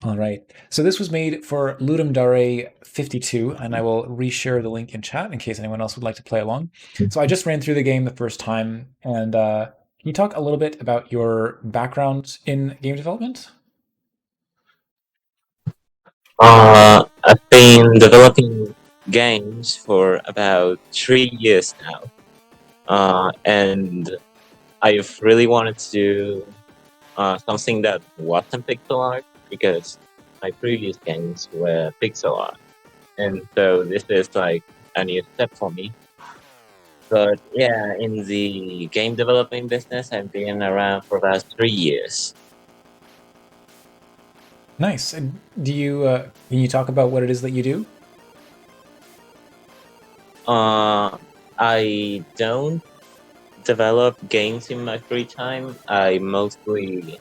All right. So this was made for Ludum Dare 52, and I will reshare the link in chat in case anyone else would like to play along. So I just ran through the game the first time, and can you talk a little bit about your background in game development? I've been developing games for about 3 years now, and I've really wanted to do something that wasn't pixel art because my previous games were pixel art, and so this is like a new step for me. But yeah, in the game developing business, I've been around for about 3 years. Nice. And do you can you talk about what it is that you do? Uh, I don't develop games in my free time. I mostly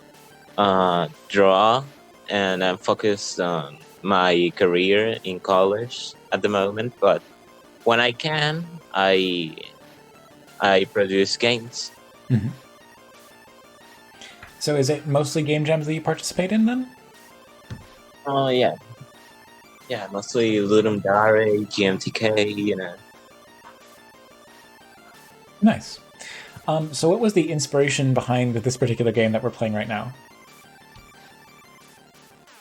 draw, and I'm focused on my career in college at the moment. But when I can, I produce games. Mhm. So is it mostly game jams that you participate in then? Oh yeah, mostly Ludum Dare, GMTK. Nice. So what was the inspiration behind this particular game that we're playing right now?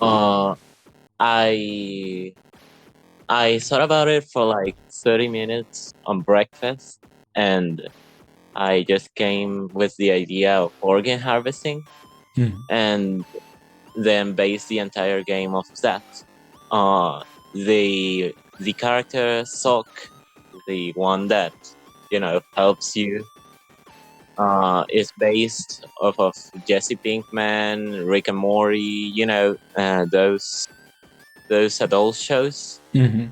Uh, I I thought about it for like 30 minutes on breakfast, and I just came with the idea of organ harvesting, Hmm. and then base the entire game off of that. Uh, the character Sok, the one that helps you, is based off of Jesse Pinkman, Rick and Morty. Those adult shows. Hmm.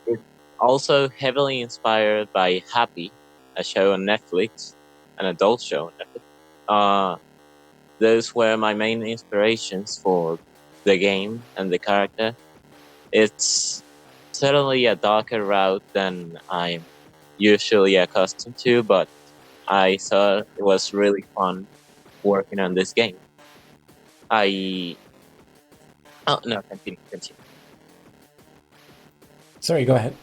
It's also heavily inspired by Happy, a show on Netflix, an adult show on Netflix. Those were my main inspirations for the game and the character. It's certainly a darker route than I'm usually accustomed to, but I thought it was really fun working on this game. I oh no, continue. Sorry, go ahead.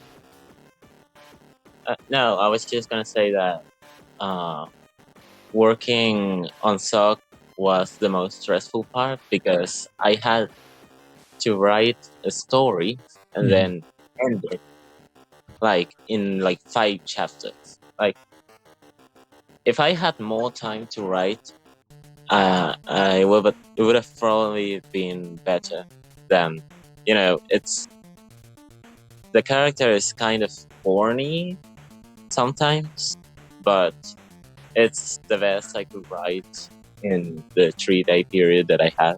No, I was just gonna say that uh, working on SOC was the most stressful part because I had to write a story and Hmm. then end it like in like 5 chapters. Like if I had more time to write, it would have probably been better than it's the character is kind of corny sometimes, but it's the best I could write in the 3-day period that I had.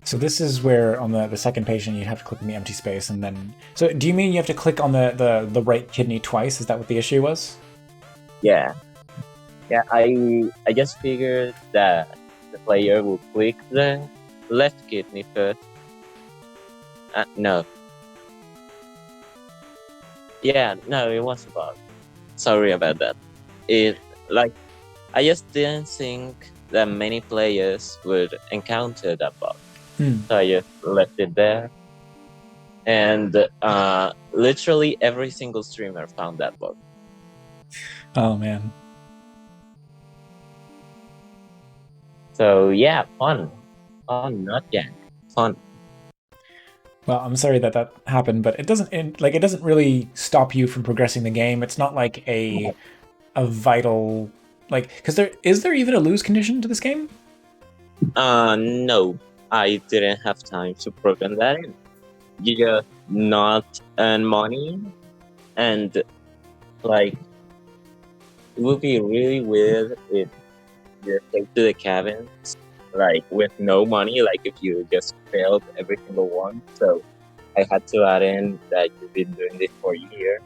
So this is where on the second page you have to click on the empty space and then. So do you mean you have to click on the right kidney twice? Is that what the issue was? Yeah, yeah. I just figured that the player will click the left kidney first. No, yeah, no, it was a bug. Sorry about that. It like I just didn't think that many players would encounter that bug, Hmm. so I just left it there. And literally every single streamer found that bug. Oh man. So yeah, fun, not jank, fun. Well, I'm sorry that that happened, but it doesn't really stop you from progressing the game. It's not like a vital like because there even a lose condition to this game? No, I didn't have time to program that in. You just not earn money, and like it would be really weird if you take to the cabins like with no money, like if you just failed every single one. So I had to add in that you've been doing this for a year,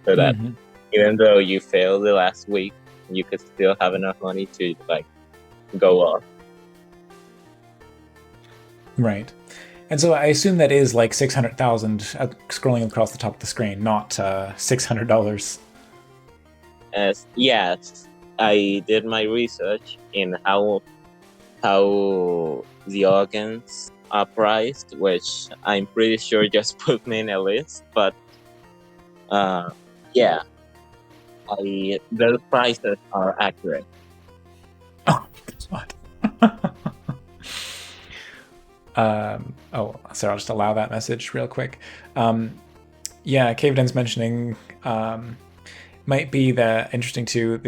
so that Hmm. even though you failed the last week, you could still have enough money to like go off. Right. And so I assume that is like 600,000 scrolling across the top of the screen, not $600. As yes, I did my research in how how the organs are priced, which I'm pretty sure just put me in a list. But yeah, those prices are accurate. Oh, God. Sorry, I'll just allow that message real quick. Yeah, Caveden's mentioning might be that interesting too.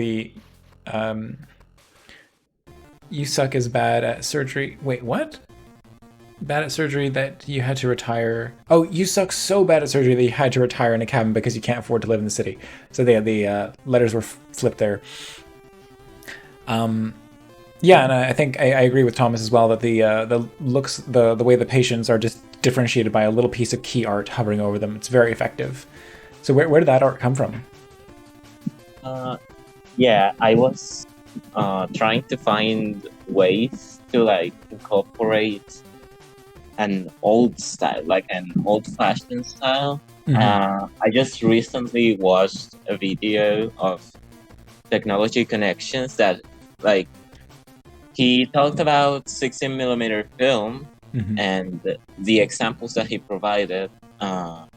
You suck as bad at surgery. Wait, what? Bad at surgery that you had to retire. Oh, you suck so bad at surgery that you had to retire in a cabin because you can't afford to live in the city. So the letters were flipped there. Yeah, and I think I agree with Thomas as well that the looks, the way the patients are just differentiated by a little piece of key art hovering over them. It's very effective. So where did that art come from? Yeah, I was trying to find ways to like incorporate an old style, like an old-fashioned style. I just recently watched a video of Technology Connections that like he talked about 16mm film, and the examples that he provided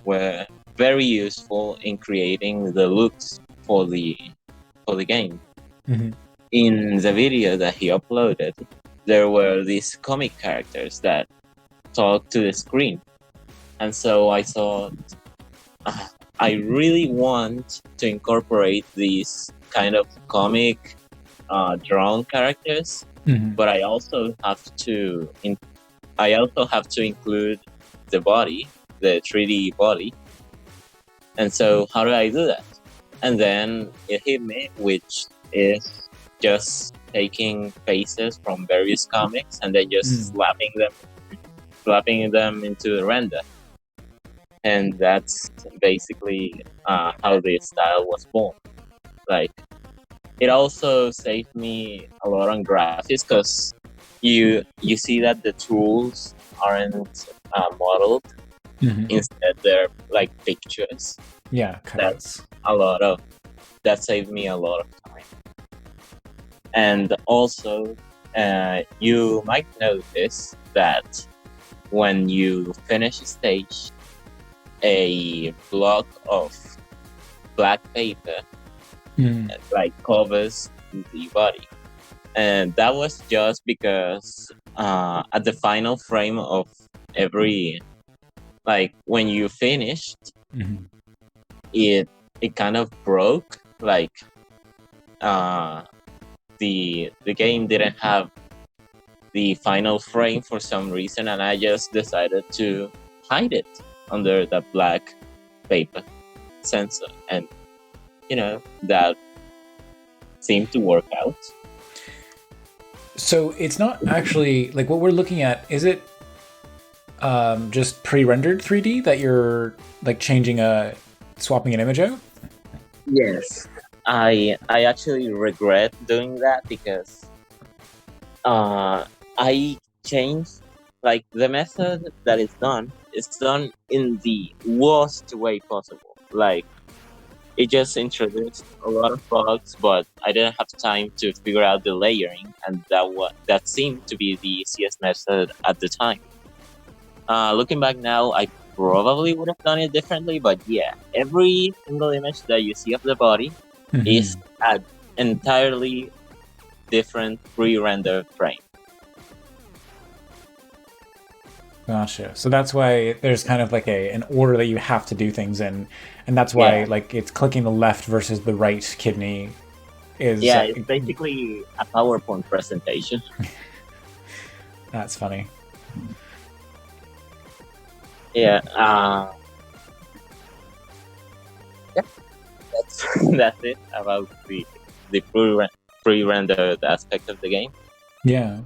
were very useful in creating the looks for the game. In the video that he uploaded, there were these comic characters that talk to the screen, and so I thought I really want to incorporate these kind of comic drawn characters, but I also have to include the body, the 3D body. And so how do I do that? And then it hit me, which is just taking faces from various comics and then just slapping them into the render. And that's basically how this style was born. Like, it also saved me a lot on graphics because you see that the tools aren't modeled. Instead, they're like pictures. Yeah, that's that saved me a lot of time. And also, you might notice that when you finish a stage, a block of black paper like covers the body, and that was just because at the final frame of every, like when you finished, it kind of broke, like the game didn't have the final frame for some reason, and I just decided to hide it under the black paper sensor, and that seemed to work out. So it's not actually like what we're looking at. Is it just pre-rendered 3D that you're like swapping an image out? Yes, I actually regret doing that because I changed, like, the method that it's done in the worst way possible. Like, it just introduced a lot of bugs, but I didn't have time to figure out the layering, and that seemed to be the easiest method at the time. Looking back now, I probably would have done it differently, but yeah, every single image that you see of the body is an entirely different pre-rendered frame. Gotcha. So that's why there's kind of like an order that you have to do things in, and that's why like it's clicking the left versus the right kidney is. Yeah, it's basically a PowerPoint presentation. That's funny. Yeah. That's it about the pre-rendered aspect of the game. Yeah.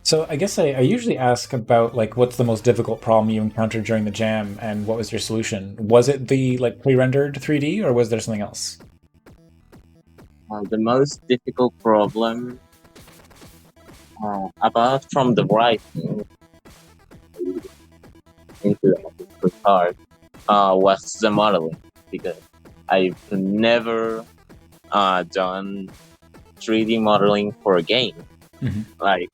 So I guess I usually ask about like what's the most difficult problem you encountered during the jam, and what was your solution? Was it the like pre-rendered 3D, or was there something else? The most difficult problem, apart from the writing into the card, was the modeling, because I've never done 3D modeling for a game. Like,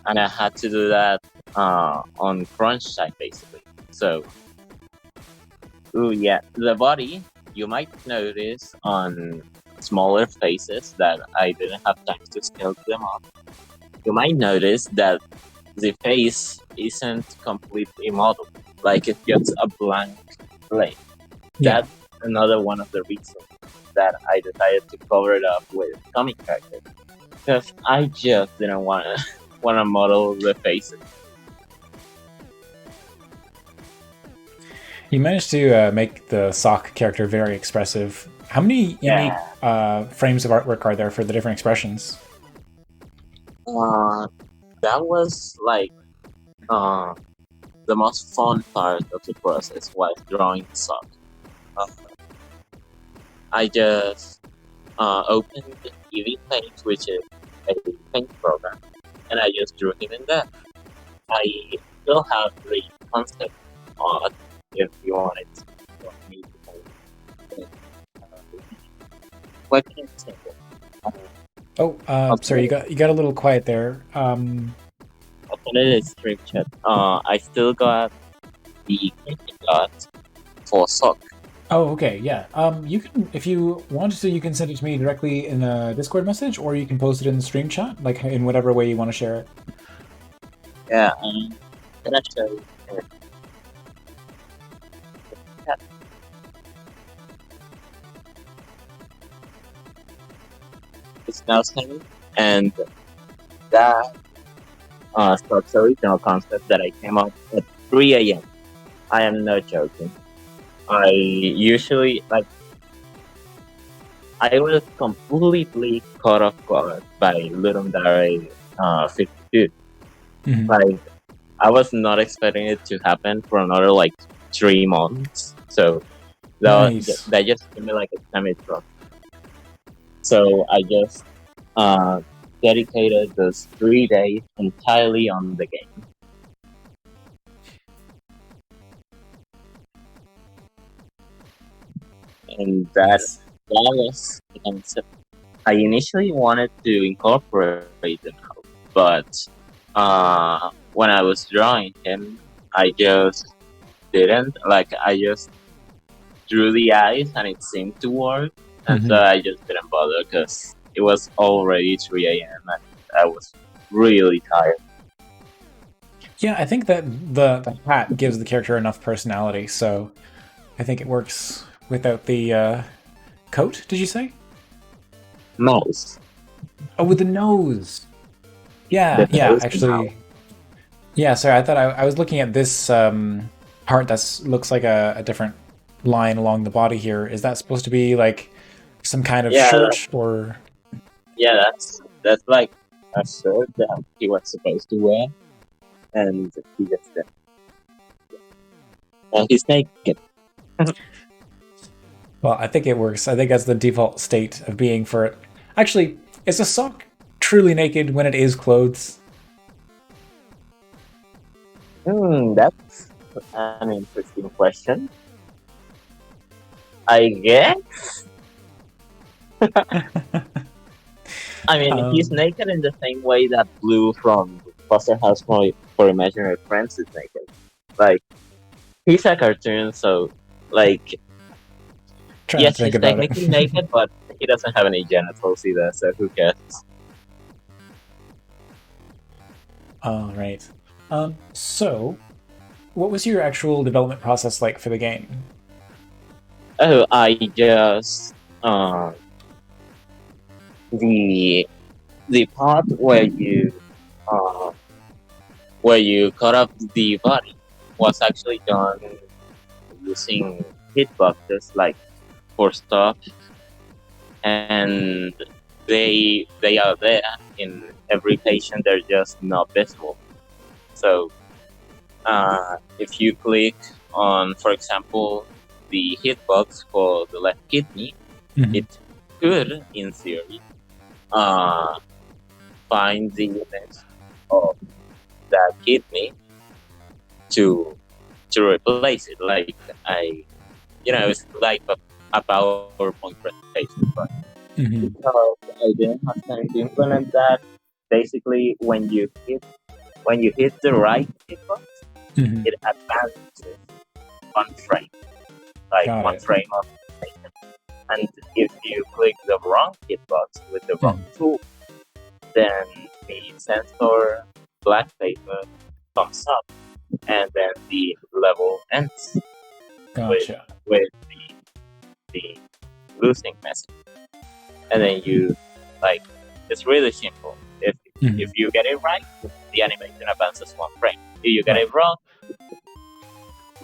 and I had to do that on crunch time basically. So, ooh, yeah, the body you might notice on smaller faces that I didn't have time to scale them up. You might notice that the face isn't completely modeled, like it's just a blank slate. Yeah. That's another one of the reasons that I decided to cover it up with comic characters, because I just didn't want to want to model the faces. You managed to make the sock character very expressive. How many unique Yeah, frames of artwork are there for the different expressions? uh, that was like uh, the most fun part of the process was drawing the sock. Uh, I just opened EV Paint, which is a paint program, and I just drew him in that. I still have the concept art if you wanted to want me to paint. What can I say? Uh, Oh, I'll sorry, put it, you got a little quiet there. I'll put it in stream chat. I still got the painting art for sock. Oh, okay, yeah. You can, if you wanted to, you can send it to me directly in a Discord message, or you can post it in the stream chat, like in whatever way you want to share it. Yeah, can I show you? Yeah, it's now saying, and that stock's original concept that I came up at 3 a.m. I am not joking. I usually like I was completely caught off guard by Ludum 52. Mhm. Like I was not expecting it to happen for another like 3 months. So Nice. that just gave me like a time drop. So I just uh, dedicated those 3 days entirely on the game, and Nice. that was the concept. I initially wanted to incorporate them out, but when I was drawing him, I just didn't. Like I just drew the eyes, and it seemed to work, and so Mhm. I just didn't bother because it was already 3 a.m. and I was really tired. Yeah, I think that the hat gives the character enough personality, so I think it works without the coat. Did you say? Mouse, Oh, with the nose. the Yeah, yeah. nose mouse. Actually, yeah. Sorry, I thought I was looking at this part that looks like a different line along the body here. Is that supposed to be like some kind of Yeah, shirt or? yeah, that's like a shirt that he was supposed to wear, and he just didn't. And he's naked. Well, I think it works. I think that's the default state of being for it. Actually, is a sock truly naked when it is clothes? That's an interesting question. I guess. I mean, he's Um, naked in the same way that Blue from Foster House for Imaginary Friends is naked. Like, he's a cartoon, so, like, try not yes, to think he's about it. technically naked, but he doesn't have any genitals either, so who cares? All right. So, what was your actual development process like for the game? Oh, I just, the, the part uh, where you cut up the body was actually done using hitboxes, like, for stuff, and they are there in every patient. They're just not visible. So if you click on, for example, the hitbox for the left kidney, Mhm. it could, in theory, uh, find the image of that kidney to replace it. Like it's like a PowerPoint presentation, but Mhm. because I didn't have time to implement that, basically when you hit when you hit the right hitbox, Mhm. it advances one frame, like Got one it. frame of animation. And if you click the wrong hitbox with the wrong Mhm. tool, then the sensor black paper comes up, and then the level ends with Gotcha. with the losing message. And then you like it's really simple. Mhm. If you get it right, the animation advances one frame. If you get Right. it wrong,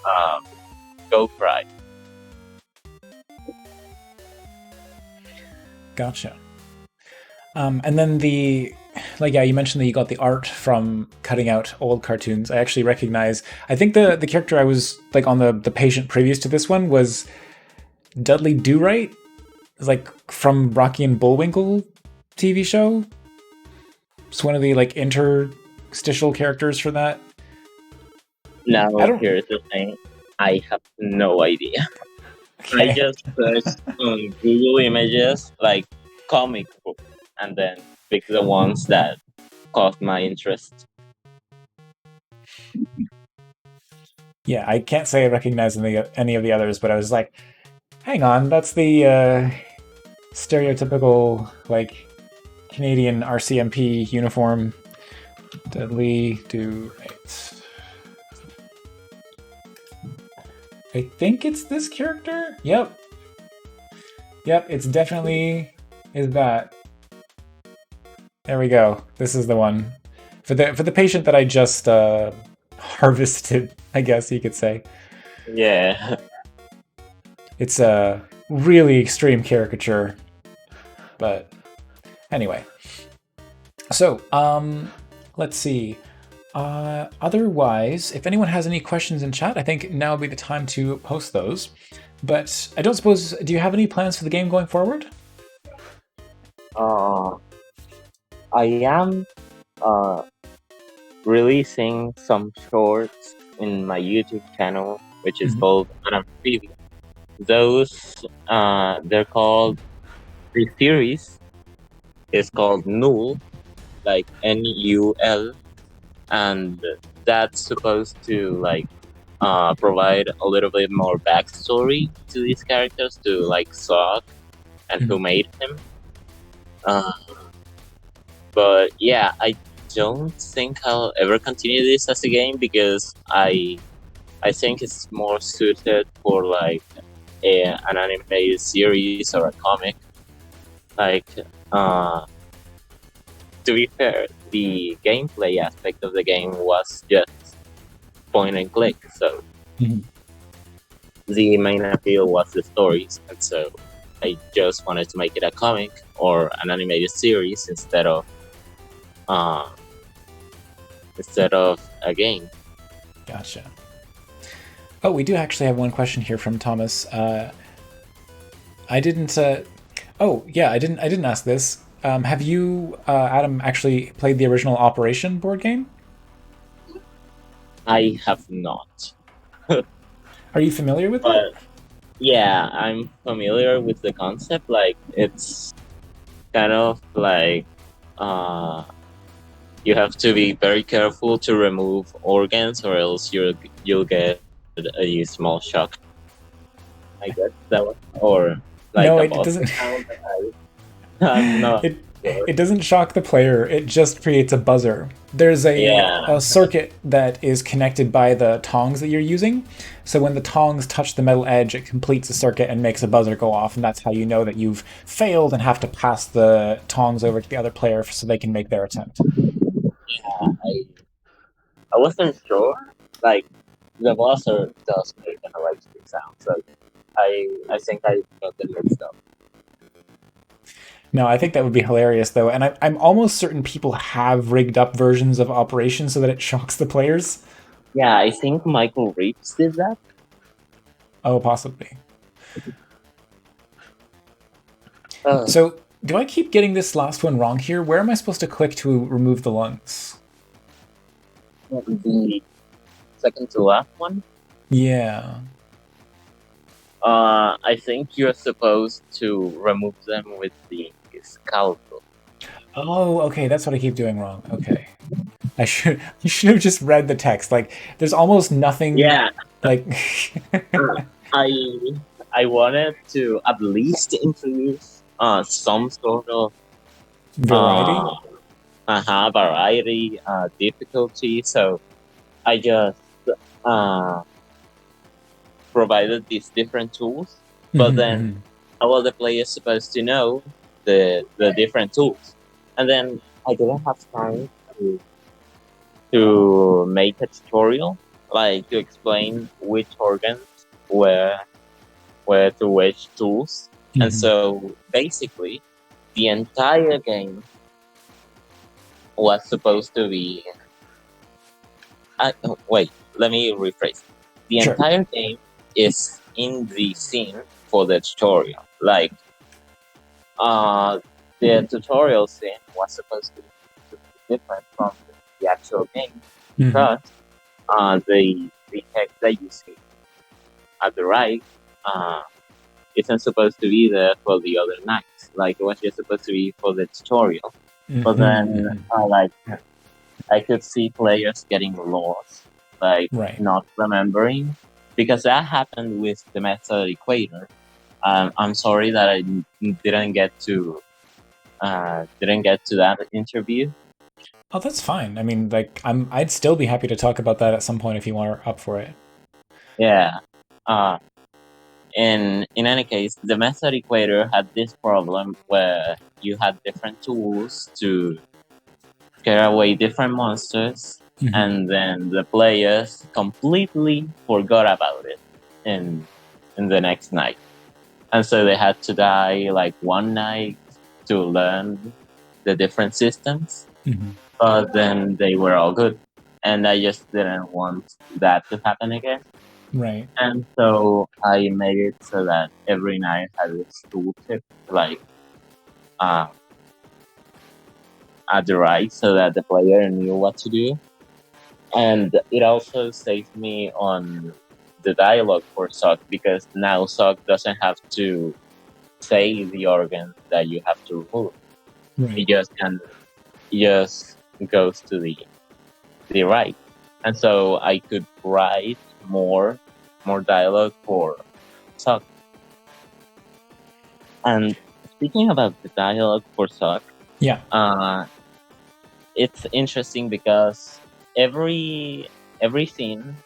um, go cry. Gotcha. And then yeah, you mentioned that you got the art from cutting out old cartoons. I actually recognize. I think the character I was like on the patient previous to this one was Dudley Do Right, like from Rocky and Bullwinkle TV show. It's one of the like interstitial characters for that. I Now don't. here's the thing. I have no idea. I Okay. just searched on Google Images like comic book and then pick the ones that caught my interest. Yeah, I can't say I recognize any of the others, but I was like, hang on, that's the stereotypical like Canadian RCMP uniform. Dudley Do Right. I think it's this character. Yep. Yep, it's definitely is that. There we go. This is the one. For the patient that I just harvested, I guess you could say. Yeah. It's a really extreme caricature. But anyway. So, let's see. Otherwise, if anyone has any questions in chat, I think now would be the time to post those. But I don't suppose, do you have any plans for the game going forward? Uh, I am uh, releasing some shorts in my YouTube channel, which is Mhm. called adamPhoebe. Those they're called the series is called Null, like NUL, and that's supposed to like provide a little bit more backstory to these characters, to like Sog and who Mhm. made him. Uh, but yeah, I don't think I'll ever continue this as a game because I think it's more suited for like an animated series or a comic. Like, to be fair, the gameplay aspect of the game was just point and click, so Mhm. the main appeal was the stories, and so I just wanted to make it a comic or an animated series uh, instead of a game. Gotcha. Oh, we do actually have one question here from Thomas. I didn't. Oh, yeah, I didn't ask this. Have you, Adam, actually played the original Operation board game? I have not, Are you familiar with it? but yeah, I'm familiar with the concept. Like it's kind of like uh, you have to be very careful to remove organs, or else you'll get a small shock. I guess that was, or like No, a it buzzer doesn't. sound. I'm not it sure. it doesn't shock the player. It just creates a buzzer. There's Yeah, a circuit that is connected by the tongs that you're using. So when the tongs touch the metal edge, it completes the circuit and makes a buzzer go off, and that's how you know that you've failed and have to pass the tongs over to the other player so they can make their attempt. yeah. I wasn't sure. Like the buzzer does make an electric sound, so I think I got it mixed up. No, I think that would be hilarious though, and I'm almost certain people have rigged up versions of Operation so that it shocks the players. Yeah, I think Michael Reeves did that. Oh, possibly. Uh, So, do I keep getting this last one wrong here? Where am I supposed to click to remove the lungs? the second to last one. Yeah. I think you're supposed to remove them with the scalpel. Oh, okay, that's what I keep doing wrong. Okay. You should have just read the text. Like, there's almost nothing. Yeah, Like, uh, I I wanted to at least introduce some sort of variety. uh, variety, difficulty. So I just uh, provided these different tools, but Hmm, then hmm. how are the players supposed to know the different tools? And then I didn't have time to make a tutorial, like to explain which organs were to which tools. And Hmm. so basically, the entire game was supposed to be. Oh, wait, let me rephrase. The Sure. entire game is in the scene for the tutorial. Like, uh, the tutorial scene was supposed to be different from the actual game Hmm. because the text that you see at the right uh, isn't supposed to be there for the other nights. Like, it was just supposed to be for the tutorial. Hmm, But then, hmm. like, I could see players getting lost, like Right. not remembering, because that happened with the method equator. I'm sorry that I didn't get to that interview. Oh, that's fine. I mean, like, I'd still be happy to talk about that at some point if you are up for it. Yeah. Uh, in any case, the method equator had this problem where you had different tools to scare away different monsters, Hmm. and then the players completely forgot about it in the next night, and so they had to die like one night to learn the different systems. Hmm. But then they were all good, and I just didn't want that to happen again. Right. And so I made it so that every night had this tooltip, like uh, at the right, so that the player knew what to do. And it also saved me on the dialogue for Sock, because now Sock doesn't have to say the organ that you have to remove. Right. He just goes to the right. And so I could write more dialogue for Sock. And speaking about the dialogue for Sock, Yeah. uh, it's interesting because every scene,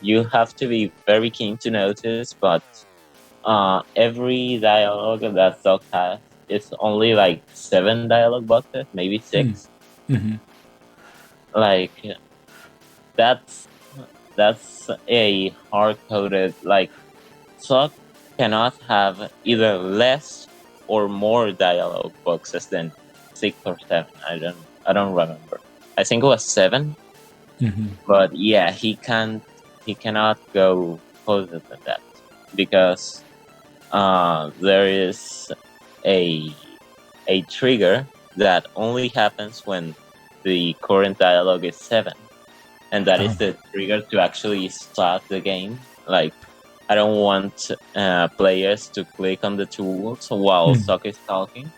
you have to be very keen to notice, but every dialogue that Doc has is only like 7 dialogue boxes, maybe Mm. 6. Hmm. Like, that's a hard coded, like, Sock cannot have either less or more dialogue boxes than 6 or 7. I don't remember. I think it was 7, Hmm. but yeah, he cannot go further than that, because there is a trigger that only happens when the current dialogue is 7, and that is Oh. the trigger to actually start the game. Like, I don't want players to click on the tools while Mm. Sock is talking,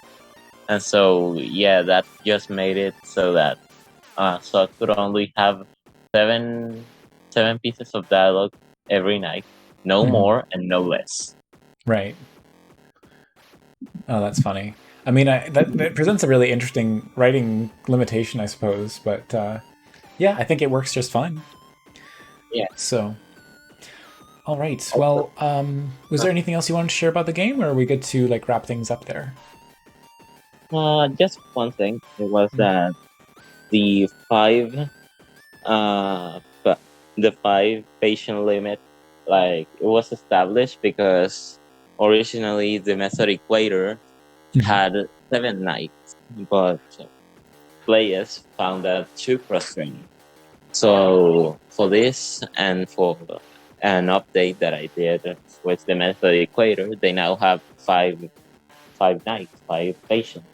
and so yeah, that just made it so that Sock could only have seven pieces of dialogue every night, no Hmm. more and no less. Right. Oh, that's funny. I mean, that presents a really interesting writing limitation, I suppose. But yeah, I think it works just fine. Yeah. So, all right. Also, Well, was there anything else you wanted to share about the game, or are we good to like wrap things up there? just one thing. It was that the uh, pa- the 5 patient limit, like, it was established because originally the method equator Mhm. had 7 nights, but players found that too frustrating. So for this, and for an update that I did with the method equator, they now have 5 nights, 5 patients.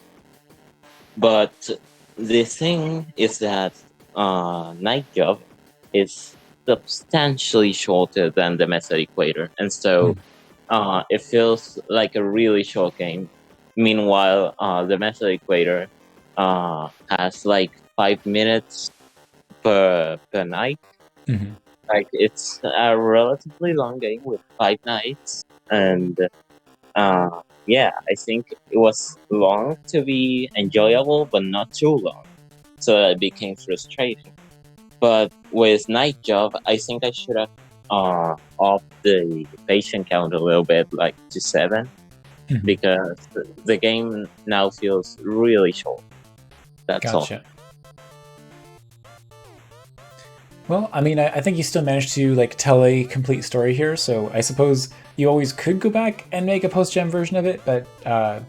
But the thing is that night job is substantially shorter than the method equator, and so Mm. it feels like a really short game. Meanwhile, the method equator has like 5 minutes per night. Hmm. Like it's a relatively long game with 5 nights, and yeah, I think it was long to be enjoyable, but not too long, so it became frustrating. But with Night Job, I think I should have upped the patient count a little bit, like to 7, Hmm. because the game now feels really short. That's all. Gotcha. Well, I mean, I think you still managed to like tell a complete story here, so I suppose you always could go back and make a post-gen version of it, but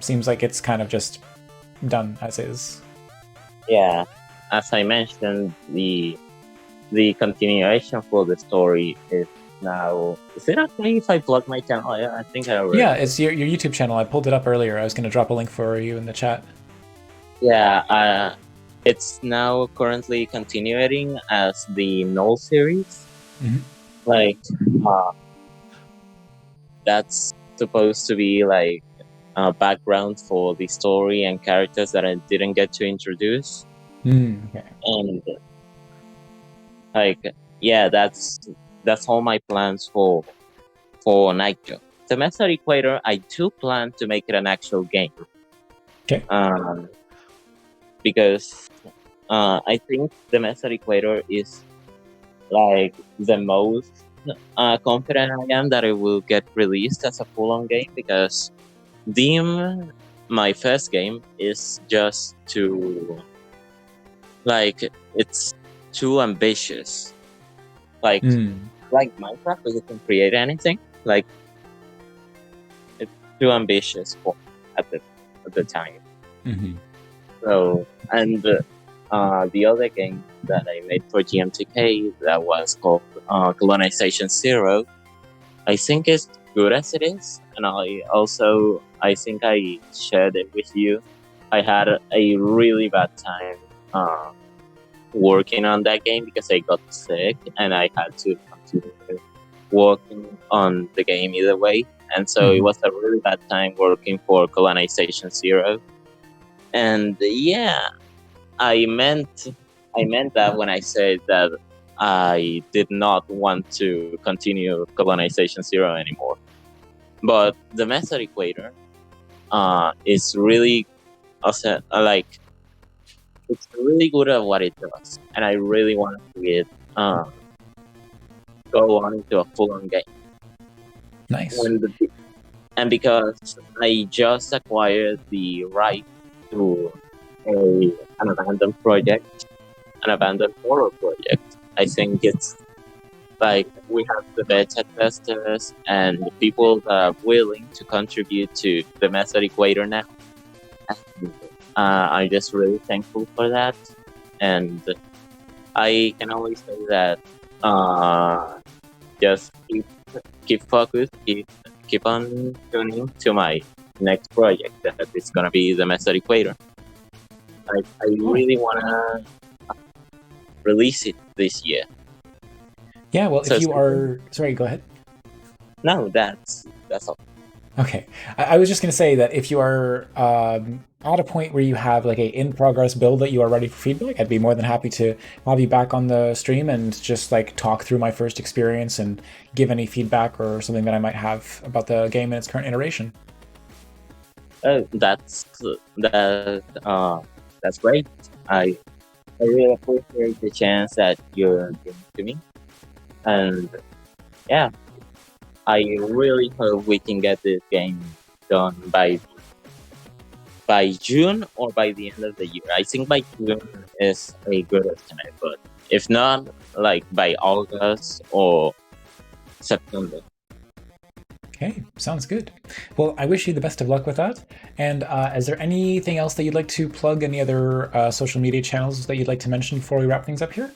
seems like it's kind of just done as is. Yeah, as I mentioned, the continuation for the story is now. Is it okay if I plug my channel? Yeah, I think I already. Yeah, it's your YouTube channel. I pulled it up earlier. I was going to drop a link for you in the chat. Yeah, it's now currently continuing as the Null series. Mhm. Like, that's supposed to be like a background for the story and characters that I didn't get to introduce. Okay. And like, yeah, that's all my plans for Nitro. The Method Equator, I do plan to make it an actual game. Okay. Because I think the Method Equator is like the most confident I am that it will get released as a full-on game, because Dim, my first game, is just too, like, it's too ambitious. Like Minecraft, where you can create anything. Like, it's too ambitious for at the time. Mm-hmm. So, and the other game that I made for GMTK that was called Colonization Zero, I think it's good as it is, and I think I shared it with you. I had a really bad time working on that game because I got sick and I had to continue working on the game either way, and so it was a really bad time working for Colonization Zero. And yeah, I meant that when I said that I did not want to continue Colonization Zero anymore. But the Method Equator is really like, it's really good at what it does, and I really want to see it go on into a full-on game. Nice. And because I just acquired the right to an abandoned horror project, I think it's like we have the beta testers and the people that are willing to contribute to the Method Equator now. And, I'm just really thankful for that, and I can only say that just keep focused, keep on tuning to my next project that is gonna be the Method Equator. I really wanna release it this year. Yeah, well, if you are... Sorry, go ahead. No, that's all. Okay. I was just going to say that if you are at a point where you have like a in-progress build that you are ready for feedback, I'd be more than happy to have you back on the stream and just like talk through my first experience and give any feedback or something that I might have about the game in its current iteration. That's great. I really appreciate the chance that you're giving to me, and yeah, I really hope we can get this game done by June or by the end of the year. I think by June is a good estimate, but if not, like by August or September. Okay, sounds good. Well, I wish you the best of luck with that. And is there anything else that you'd like to plug? Any other social media channels that you'd like to mention before we wrap things up here?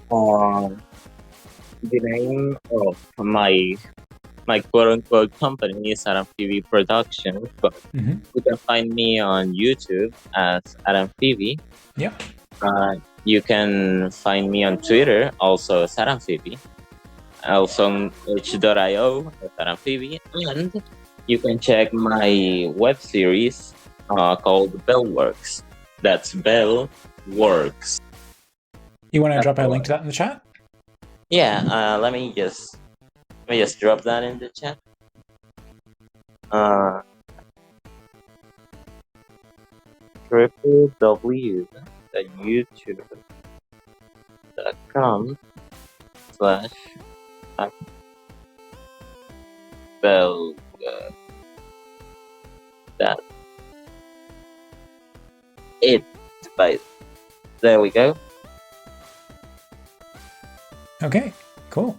The name of my quote-unquote company is adamPhoebe Productions, but you can find me on YouTube as adamPhoebe. Yeah. You can find me on Twitter also as adamPhoebe. Also on h.io as adamPhoebe, and you can check my web series called Bellworks. That's Bell works. You want to That's drop a link right. to that in the chat? Yeah, let me just drop that in the chat. www.youtube.com/belga. That's it. There we go. Okay, cool.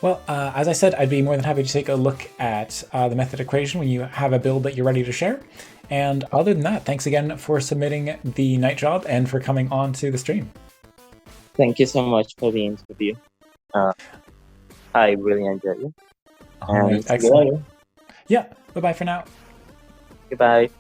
Well, as I said, I'd be more than happy to take a look at the method equation when you have a build that you're ready to share. And other than that, thanks again for submitting the night job and for coming on to the stream. Thank you so much for the interview. I really enjoyed it. All right, And see you excellent. later. Yeah, bye-bye for now. Goodbye.